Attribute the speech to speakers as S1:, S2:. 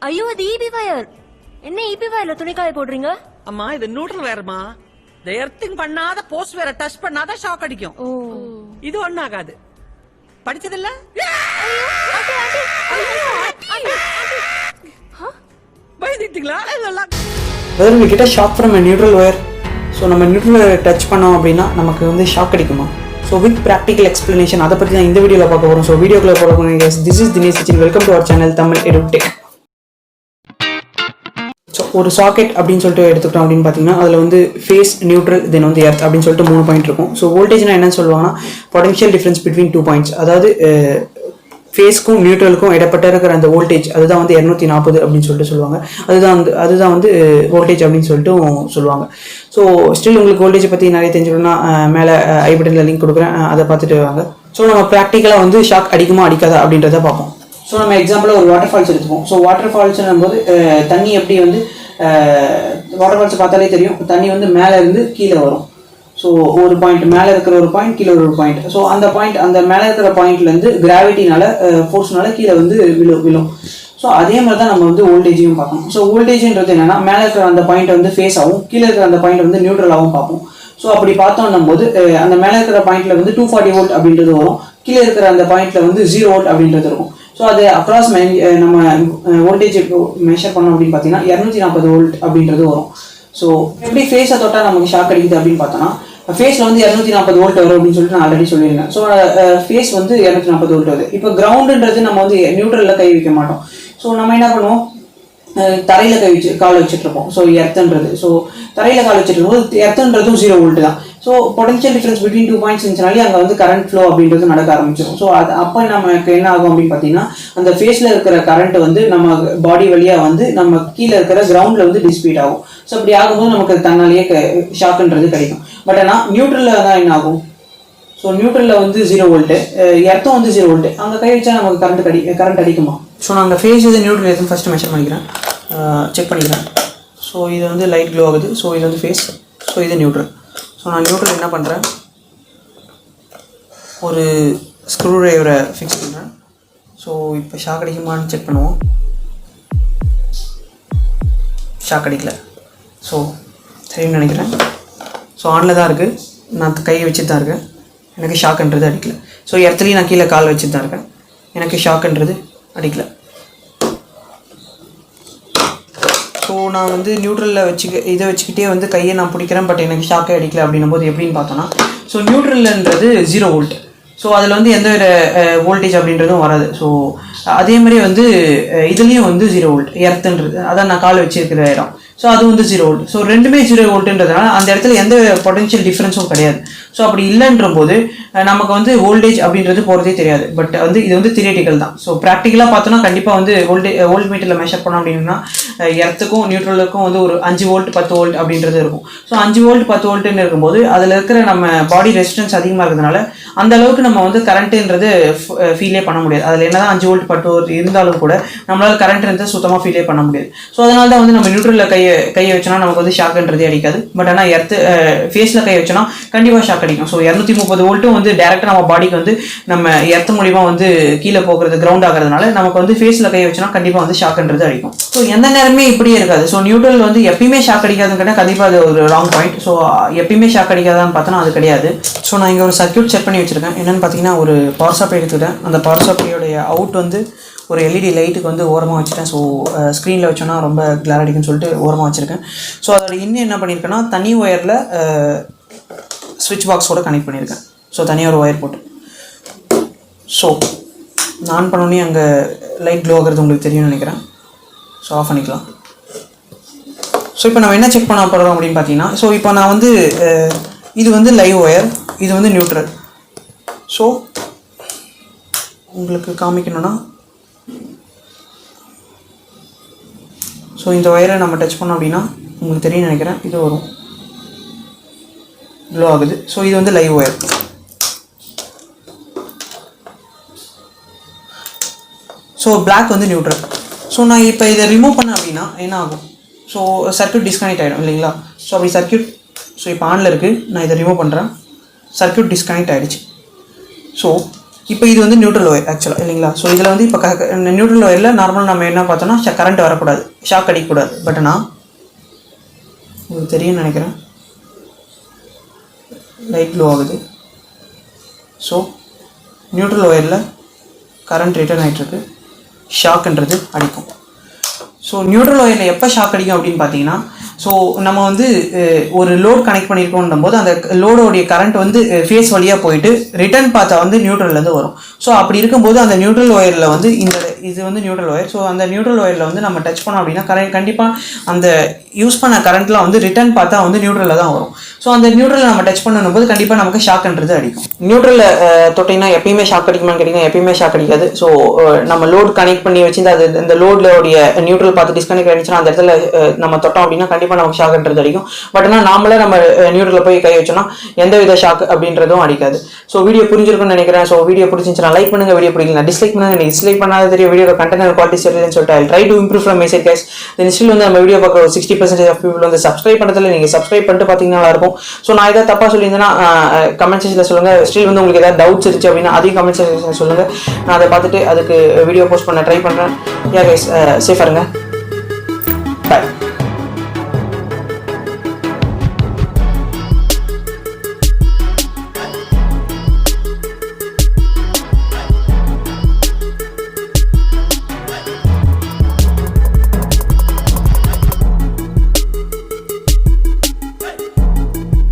S1: ஐயோ அது EB wire. என்ன ஈபி வயர்ல துணி காய போடுறீங்க?
S2: அம்மா இது நியூட்ரல் வேறமா. இந்த எர்த்திங் பண்ணாத போஸ்ட் வேற டச் பண்ணாத ஷாக் அடிக்கும். இது ஒண்ணாகாது. படிச்சதில்ல? பயந்துட்டீங்களா?
S3: Whether we get a shock from a neutral wire, so நம்ம நியூட்ரல் வயரை டச் பண்ணோம் அப்படின்னா நமக்கு வந்து ஷாக் அடிக்குமா? ஸோ வித் ப்ராக்டிக்கல் எக்ஸ்பிளனேஷன் அதை பற்றி தான் இந்த வீடியோவில் பார்க்க போகிறோம். ஸோ வீடியோக்குள்ள போகிறோம். This is Dineshsachin. Welcome to our channel Tamil Edutech. So ஒரு சாக்கெட் அப்படின்னு சொல்லிட்டு எடுத்துக்கிட்டோம் அப்படின்னு பார்த்தீங்கன்னா அதில் வந்து ஃபேஸ், நியூட்ரல், தென் வந்து எர்த் அப்படின்னு சொல்லிட்டு 3 பாயிண்ட் இருக்கும். ஸோ வோல்டேஜ்னா என்னன்னு சொல்லுவாங்கன்னா பொட்டன்ஷியல் டிஃபரன்ஸ் பிட்வீன் 2 பாயிண்ட்ஸ். அதாவது ஃபேஸ்க்கும் நியூட்ரலுக்கும் இடப்பட்ட இருக்கிற அந்த வோல்டேஜ் அதுதான் வந்து 240 அப்படின்னு சொல்லிட்டு சொல்லுவாங்க. அதுதான் வந்து வோல்டேஜ் அப்படின்னு சொல்லிட்டு சொல்லுவாங்க. ஸோ ஸ்டில் உங்களுக்கு வோல்டேஜை பற்றி நிறைய தெரிஞ்சுக்கணும்னா மேலே ஐ பட்டனில் லிங்க் கொடுக்குறேன், அதை பார்த்துட்டு வாங்க. ஸோ நம்ம ப்ராக்டிக்கலாக வந்து ஷாக் அடிக்குமா அடிக்காதா அப்படின்றத பார்ப்போம். ஸோ நம்ம எக்ஸாம்பிளாக ஒரு வாட்டர் ஃபால்ஸ் எடுத்துப்போம். ஸோ வாட்டர் ஃபால்ஸ்னும் போது தண்ணி எப்படி வந்து வாட்டர் ஃபால்ஸ் பார்த்தாலே தெரியும், தண்ணி வந்து மேலே இருந்து கீழே வரும். ஸோ ஒரு பாயிண்ட் மேலே இருக்கிற ஒரு பாயிண்ட், கீழே ஒரு பாயிண்ட். ஸோ அந்த பாயிண்ட், அந்த மேலே இருக்கிற பாயிண்ட்லேருந்து கிராவிட்டினால ஃபோர்ஸ்னால கீழே வந்து விழும். ஸோ அதே மாதிரி தான் நம்ம வந்து வோல்டேஜையும் பார்க்கணும். ஸோ வோல்டேஜ்ன்றது என்னன்னா மேலே இருக்கிற அந்த பாயிண்ட் வந்து ஃபேஸ் ஆகும், கீழே இருக்கிற அந்த பாயிண்ட் வந்து நியூட்ரலாகவும் பார்ப்போம். ஸோ அப்படி பார்த்தோம்னும் போது அந்த மேலே இருக்கிற பாயிண்ட்ல வந்து 240 வோல்ட் அப்படின்றது வரும், கீழே இருக்கிற அந்த பாயிண்ட்ல வந்து 0 வோல்ட் அப்படின்றது இருக்கும். ஸோ அது அப்ராக்ஸ் நம்ம வோல்டேஜ் மெஷர் பண்ணோம் அப்படின்னு பார்த்தீங்கன்னா 240 வோல்ட் அப்படின்றது வரும். ஸோ எப்படி ஃபேஸை தொட்டால் நமக்கு ஷாக் அடிக்குது அப்படின்னு பார்த்தோன்னா ஃபேஸில் வந்து 240 வோல்ட் வரும் அப்படின்னு சொல்லிட்டு நான் ஆல்ரெடி சொல்லியிருந்தேன். ஸோ ஃபேஸ் வந்து 240 வோல்ட் வருது. இப்போ கிரவுண்டுன்றது நம்ம வந்து நியூட்ரலில் கை வைக்க மாட்டோம். ஸோ நம்ம என்ன பண்ணுவோம், தரையில் கால் வச்சுட்டு இருப்போம். ஸோ எர்த்துன்றது, ஸோ தரையில் கால் வச்சுட்டு இருக்கும்போது எர்த்துன்றதும் 0 வோல்ட் தான். So potential difference between 2 points இருந்துச்சுனாலே அங்கே வந்து கரண்ட் ஃப்ளோ அப்படின்றது நடக்க ஆரம்பிச்சிடும். ஸோ அது அப்போ நமக்கு என்ன ஆகும் அப்படின்னு பார்த்தீங்கன்னா அந்த ஃபேஸில் இருக்கிற கரண்ட் வந்து நம்ம பாடி வழியாக வந்து நம்ம கீழே இருக்கிற கிரவுண்டில் வந்து டிஸ்பீட் ஆகும். ஸோ அப்படி ஆகும்போது நமக்கு தன்னாலேயே ஷாக்குன்றது கிடைக்கும். பட் ஆனால் நியூட்ரலில் தான் என்ன ஆகும், ஸோ நியூட்ரலில் வந்து 0 வோல்ட்டு, எர்த்தும் வந்து 0 வோல்ட்டு. அங்கே கை வச்சா நமக்கு கரண்ட் அடிக்குமா? ஸோ நான் அங்கே ஃபேஸ் இது நியூட்ரல் எதுவும் ஃபஸ்ட்டு மெஷர் பண்ணிக்கிறேன், செக் பண்ணிக்கிறேன். ஸோ இது வந்து லைட் க்ளோ ஆகுது. ஸோ இது வந்து ஃபேஸ், ஸோ இது நியூட்ரல். ஸோ நான் நியூட்ரல் என்ன பண்ணுறேன், ஒரு ஸ்க்ரூ ட்ரைவரை ஃபிக்ஸ் பண்ணுறேன். ஸோ இப்போ ஷாக் அடிக்குமான்னு செக் பண்ணுவோம். ஷாக் அடிக்கல. ஸோ சரின்னு நினைக்கிறேன். ஸோ ஆனில் தான் இருக்குது, நான் கையை வச்சுட்டு தான் இருக்கேன், எனக்கு ஷாக்குன்றது அடிக்கல. ஸோ எர்த்துலேயும் நான் கீழே கால் வச்சுட்டு தான் இருக்கேன், எனக்கு ஷாக்குன்றது அடிக்கல. ஸோ நான் வந்து நியூட்ரலில் இதை வச்சுக்கிட்டே வந்து கையை நான் பிடிக்கிறேன், பட் எனக்கு ஷாக்கே அடிக்கல அப்படின்னும் போது எப்படின்னு பார்த்தோன்னா ஸோ நியூட்ரல்ன்றது 0 வோல்ட். ஸோ அதில் வந்து எந்த ஒரு வோல்டேஜ் அப்படின்றதும் வராது. ஸோ அதே மாதிரி வந்து இதுலேயும் வந்து 0 வோல்ட் எர்த்துன்றது, அதான் நான் கால் வச்சிருக்கிற இடம். ஸோ அது வந்து 0 வோல்ட். ஸோ ரெண்டுமே 0 வோல்ட்டுன்றதுனால அந்த இடத்துல எந்த பொட்டன்ஷியல் டிஃப்ரென்ஸும் கிடையாது. ஸோ அப்படி இல்லைன்ற போது நமக்கு வந்து வோல்டேஜ் அப்படின்றது போகிறதே தெரியாது. பட் வந்து இது வந்து தியரிட்டிக்கல் தான். ஸோ ப்ராக்டிக்கலாக பார்த்தோன்னா கண்டிப்பாக வந்து வோல்ட் மீட்டரில் மெஷர் பண்ணோம் அப்படின்னா எர்த்துக்கும் நியூட்ரலுக்கும் வந்து ஒரு 5 வோல்ட் 10 வோல்ட் அப்படின்றது இருக்கும். ஸோ 5 வோல்ட் 10 வோல்ட்டுன்னு இருக்கும்போது அதில் இருக்கிற நம்ம பாடி ரெசிஸ்டன்ஸ் அதிகமாக இருக்கிறதுனால அந்த அளவுக்கு நம்ம வந்து கரண்ட்டுன்றது ஃபீலே பண்ண முடியாது. அதில் என்ன தான் 5 வோல்ட் 10 வோல்ட் இருந்தாலும் கூட நம்மளால் கரண்ட்ன்றது சுத்தமாக ஃபீலே பண்ண முடியாது. ஸோ அதனால தான் வந்து நம்ம நியூட்ரலில் கையை வச்சோன்னா நமக்கு வந்து ஷாக்குன்றதே அடிக்காது. பட் ஆனால் எர்த்து ஃபேஸில் கை வச்சோன்னா கண்டிப்பாக ஷாக் அடிக்கும். ஸோ 230 வோல்ட்டும் வந்து டேரெக்டாக நம்ம பாடிக்கு வந்து நம்ம எர்த்து மூலிமா வந்து கீழே போகிறது கிரவுண்ட் ஆகிறதுனால நமக்கு வந்து ஃபேஸில் கை வச்சோன்னா கண்டிப்பாக வந்து ஷாக்குன்றது அடிக்கும். ஸோ எந்த நேரமே இப்படியே இருக்காது. ஸோ நியூட்ரல் வந்து எப்பயுமே ஷாக் அடிக்காதுன்னு கேட்டால் கண்டிப்பாக அது ஒரு ராங் பாயிண்ட். ஸோ எப்பயுமே ஷாக் அடிக்காதான்னு பார்த்தோன்னா அது கிடையாது. ஸோ நான் இங்கே ஒரு சர்க்யூட் செட் பண்ணி வச்சுருக்கேன். என்னென்னு பார்த்தீங்கன்னா ஒரு பவர் சப்ளை எடுத்துக்கிட்டேன். அந்த பவர் சப்ளையோடைய அவுட் வந்து ஒரு எல்இடி லைட்டுக்கு வந்து ஓரமாக வச்சுட்டேன். ஸோ ஸ்க்ரீனில் வச்சோன்னா ரொம்ப கிளார் அடிக்குன்னு சொல்லிட்டு ஓரமாக வச்சுருக்கேன். ஸோ அதோட இன்னும் என்ன பண்ணியிருக்கேன்னா தனி ஒயரில் ஸ்விட்ச் பாக்ஸோட கனெக்ட் பண்ணியிருக்கேன். ஸோ தனியாக ஒரு ஒயர் போட்டு ஸோ ஆன் பண்ணோன்னே அங்கே லைட் க்ளோ ஆகிறது உங்களுக்கு தெரியும்னு நினைக்கிறேன். ஸோ ஆஃப் பண்ணிக்கலாம். ஸோ இப்போ நம்ம என்ன செக் பண்ண போகிறோம் அப்படின்னு பார்த்தீங்கன்னா ஸோ இப்போ நான் வந்து இது வந்து லைவ் ஒயர், இது வந்து நியூட்ரல். ஸோ உங்களுக்கு காமிக்கணும்னா ஸோ இந்த ஒயரை நம்ம டச் பண்ணோம் அப்படின்னா உங்களுக்கு தெரியும் நினைக்கிறேன், இது வரும் க்ளோ ஆகுது. ஸோ இது வந்து லைவ் ஒயர். ஸோ பிளாக் வந்து நியூட்ரல். ஸோ நான் இப்போ இதை ரிமூவ் பண்ணேன் அப்படின்னா என்ன ஆகும், ஸோ சர்க்யூட் டிஸ்கனெக்ட் ஆகிடும் இல்லைங்களா. ஸோ அப்படி சர்க்யூட் ஸோ இப்போ ஆனில் இருக்குது, நான் இதை ரிமூவ் பண்ணுறேன், சர்க்யூட் டிஸ்கனெக்ட் ஆகிடுச்சு. ஸோ இப்போ இது வந்து நியூட்ரல் ஒயர் ஆக்சுவலாக இல்லைங்களா. ஸோ இதில் வந்து இப்போ நியூட்ரல் ஒயரில் நார்மலாக நம்ம என்ன பார்த்தோம்னா கரண்ட் வரக்கூடாது, ஷாக் அடிக்கக்கூடாது. பட் நான் உங்களுக்கு தெரியும்னு நினைக்கிறேன், லைட் க்ளோ ஆகுது. ஸோ நியூட்ரல் ஒயரில் கரண்ட் ரிட்டர்ன் ஆகிட்டுருக்கு, ஷாக்குன்றது அடிக்கும். ஸோ நியூட்ரல் ஒயரில் எப்போ ஷாக் அடிக்கும் அப்படின்னு பார்த்தீங்கன்னா, ஸோ நம்ம வந்து ஒரு லோட் கனெக்ட் பண்ணியிருக்கோன்னும் போது அந்த லோடோடைய கரண்ட் வந்து ஃபேஸ் வழியாக போயிட்டு ரிட்டர்ன் பார்த்தா வந்து நியூட்ரல்லேருந்து வரும். ஸோ அப்படி இருக்கும்போது அந்த நியூட்ரல் ஒயரில் வந்து இது வந்து நியூட்ரல் ஒயர். ஸோ அந்த நியூட்ரல் ஒயரில் வந்து நம்ம டச் பண்ணோம் அப்படின்னா கண்டிப்பாக அந்த யூஸ் பண்ண கரண்ட்லாம் வந்து ரிட்டர்ன் பார்த்தா வந்து நியூட்ரலில் தான் வரும். ஸோ அந்த நியூட்ரலில் நம்ம டச் பண்ணும் போது கண்டிப்பாக நமக்கு ஷாக்ன்றது அடிக்கும். நியூட்ரலில் தொட்டிங்கன்னா எப்பயுமே ஷாக் அடிக்குமான்னு கேட்டிங்கன்னா எப்பயுமே ஷாக் அடிக்காது. ஸோ நம்ம லோட் கனெக்ட் பண்ணி வச்சுருந்து அது இந்த லோடோடைய நியூட்ரல் பார்த்து டிஸ்கனெக்ட் ஆகிடுச்சுன்னா அந்த இடத்துல நம்ம தொட்டோம் அப்படின்னா கண்டிப்பாக நமக்கு ஷாக்ன்றது அடிக்கும். பட் ஆனால் நாமளே நம்ம நியூட்ரலில் போய் கை வச்சோம்னா எந்த வித ஷாக் அப்படின்றதும் அடிக்காது. ஸோ வீடியோ புரிஞ்சிருக்கும்னு நினைக்கிறேன். ஸோ வீடியோ பிடிச்சிருந்துச்சுன்னா லைக் பண்ணுங்க, வீடியோ பிடிக்கல டிஸ்லைக் பண்ணுங்க. நீங்கள் டிஸ்லைக் பண்ணாத தெரியும் வீடியோ கண்டென்ட் குவாலிட்டி சரியில்லைன்னு சொல்லிட்டு I try to improve from my side guys. Then still வந்து நம்ம வீடியோ பார்க்குற 60% ஆஃப் பீப்புள் வந்து சப்ஸ்கிரைப் பண்ணுறதுல நீங்கள் சப்ஸ்கிரைப் பண்ணிட்டு பார்த்தீங்கன்னா நல்லா இருக்கும். ஸோ நான் ஏதாவது தப்பாக சொல்லியிருந்தேன்னா கமெண்ட் செக்ஷனில் சொல்லுங்கள். ஸ்டில் வந்து உங்களுக்கு ஏதாவது டவுட்ஸ் இருந்துச்சு அப்படின்னா அதையும் கமெண்ட் செக்ஷனில் சொல்லுங்கள். நான் அதை பார்த்துட்டு அதுக்கு வீடியோ போஸ்ட் பண்ண ட்ரை பண்ணுறேன். யா கைஸ், சேஃபாக இருங்க. பாய்.